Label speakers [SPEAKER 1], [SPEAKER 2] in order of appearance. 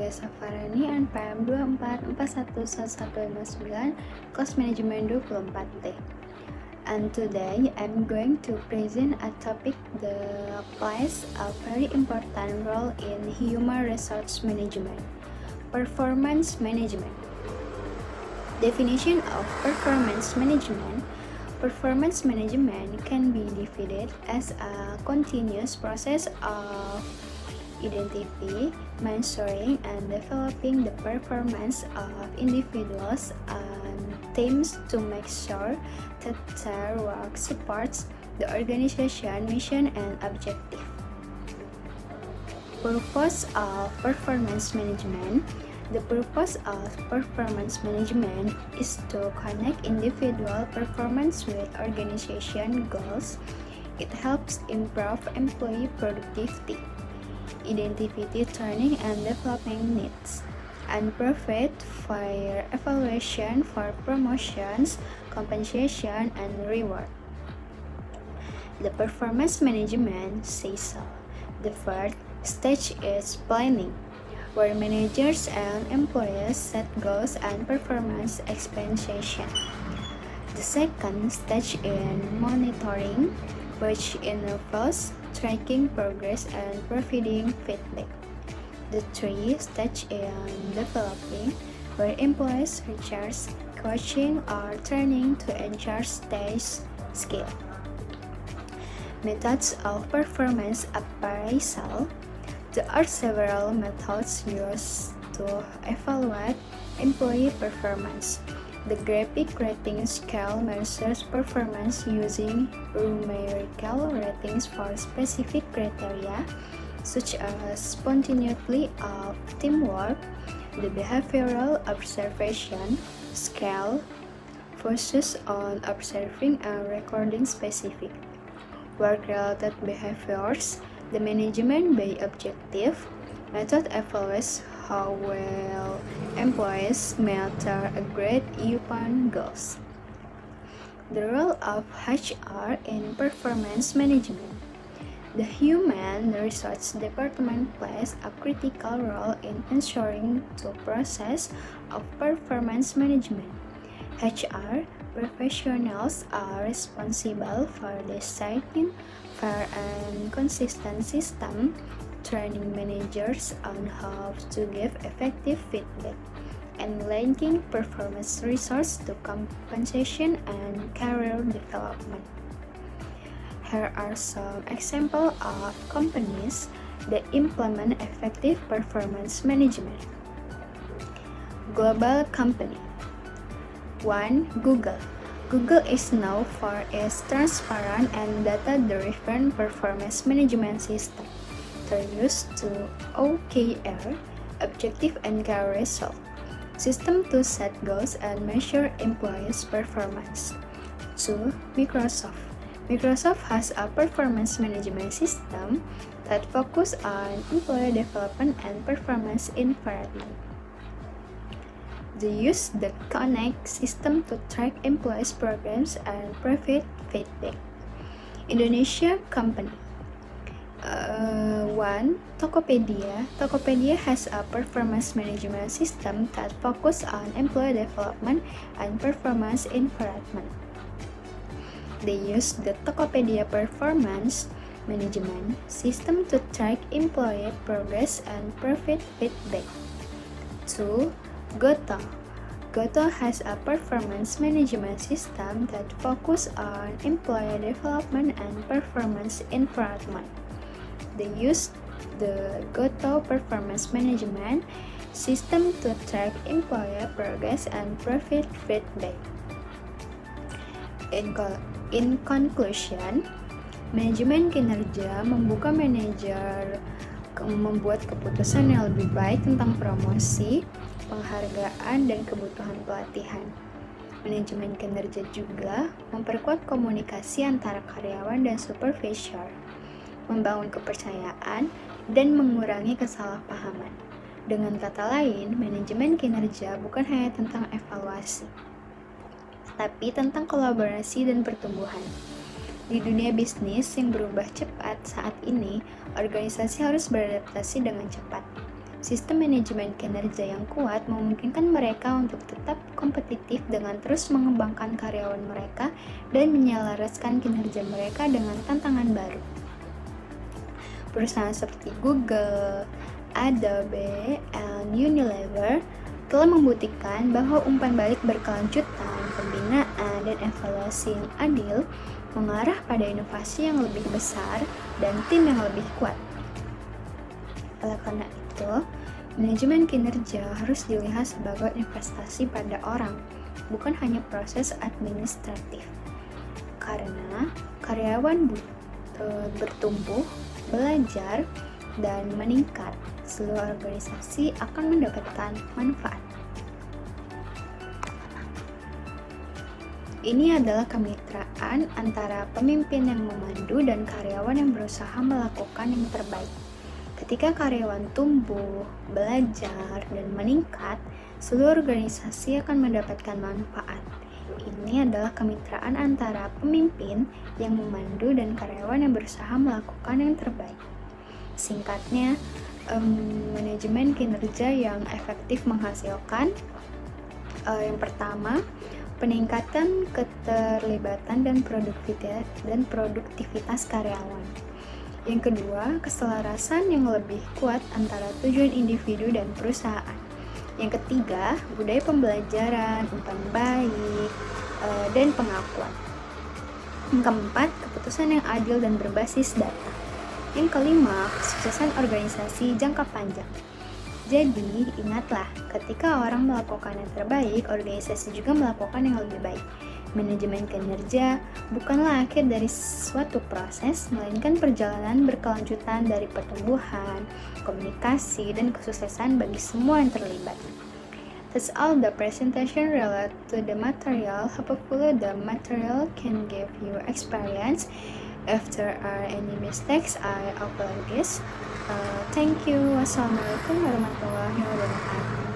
[SPEAKER 1] saya Safarani NPM 24411159 kelas manajemen 24T. And today I'm going to present a topic that plays a very important role in human resource management, performance management. Definition of performance management. Performance management can be divided as a continuous process of identifying, measuring, and developing the performance of individuals and teams to make sure that their work supports the organization mission and objective. Purpose of performance management. The purpose of performance management is to connect individual performance with organization goals. It helps improve employee productivity, identify training and development needs, and provide fair evaluation for promotions, compensation, and reward. The performance management says so. The third stage is planning, where managers and employees set goals and performance expectations. The second stage is monitoring, which involves tracking progress and providing feedback. The third stage is developing, where employees receive coaching or training to enhance their skill. Methods of performance appraisal. There are several methods used to evaluate employee performance. The graphic rating scale measures performance using numerical ratings for specific criteria, such as spontaneity of teamwork. The behavioral observation scale focuses on observing and recording specific work-related behaviors. The management by objective method evaluates how well employees meet their agreed upon goals. The role of HR in performance management. The human resource department plays a critical role in ensuring the process of performance management. HR professionals are responsible for designing fair and consistent system, training managers on how to give effective feedback, and linking performance resource to compensation and career development. Here are some examples of companies that implement effective performance management. Global company. 1. Google. Google is known for its transparent and data-driven performance management system. They use to OKR, Objective and Key Result, system to set goals and measure employees' performance. 2. Microsoft. Microsoft has a performance management system that focuses on employee development and performance improvement. They use the Connect system to track employees' programs and provide feedback. Indonesia company. 1. Tokopedia. Tokopedia has a performance management system that focuses on employee development and performance improvement. They use the Tokopedia performance management system to track employee progress and provide feedback. 2. Goto. Goto has a performance management system that focuses on employee development and performance improvement. They use the Goto performance management system to track employee progress and provide feedback. In conclusion, manajemen kinerja membuka manajer membuat keputusan yang lebih baik tentang promosi, penghargaan, dan kebutuhan pelatihan. Manajemen kinerja juga memperkuat komunikasi antara karyawan dan supervisor, membangun kepercayaan, dan mengurangi kesalahpahaman. Dengan kata lain, manajemen kinerja bukan hanya tentang evaluasi, tapi tentang kolaborasi dan pertumbuhan. Di dunia bisnis yang berubah cepat saat ini, organisasi harus beradaptasi dengan cepat. Sistem manajemen kinerja yang kuat memungkinkan mereka untuk tetap kompetitif dengan terus mengembangkan karyawan mereka dan menyelaraskan kinerja mereka dengan tantangan baru. Perusahaan seperti Google, Adobe, dan Unilever telah membuktikan bahwa umpan balik berkelanjutan, pembinaan, dan evaluasi yang adil mengarah pada inovasi yang lebih besar dan tim yang lebih kuat. Oleh karena itu, manajemen kinerja harus dilihat sebagai investasi pada orang, bukan hanya proses administratif. Karena karyawan bertumbuh, belajar, dan meningkat, seluruh organisasi akan mendapatkan manfaat. Ini adalah kemitraan antara pemimpin yang memandu dan karyawan yang berusaha melakukan yang terbaik. Ketika karyawan tumbuh, belajar, dan meningkat, seluruh organisasi akan mendapatkan manfaat. Ini adalah kemitraan antara pemimpin yang memandu dan karyawan yang berusaha melakukan yang terbaik. Singkatnya, manajemen kinerja yang efektif menghasilkan yang pertama, peningkatan keterlibatan dan produktivitas karyawan. Yang kedua, keselarasan yang lebih kuat antara tujuan individu dan perusahaan. Yang ketiga, budaya pembelajaran, umpan baik, dan pengakuan. Yang keempat, keputusan yang adil dan berbasis data. Yang kelima, kesuksesan organisasi jangka panjang. Jadi, ingatlah, ketika orang melakukan yang terbaik, organisasi juga melakukan yang lebih baik. Manajemen kinerja bukanlah akhir dari suatu proses, melainkan perjalanan berkelanjutan dari pertumbuhan, komunikasi, dan kesuksesan bagi semua yang terlibat. That's all the presentation related to the material. Hopefully the material can give you experience. If there are any mistakes, I apologize. Thank you. Wassalamualaikum warahmatullahi wabarakatuh.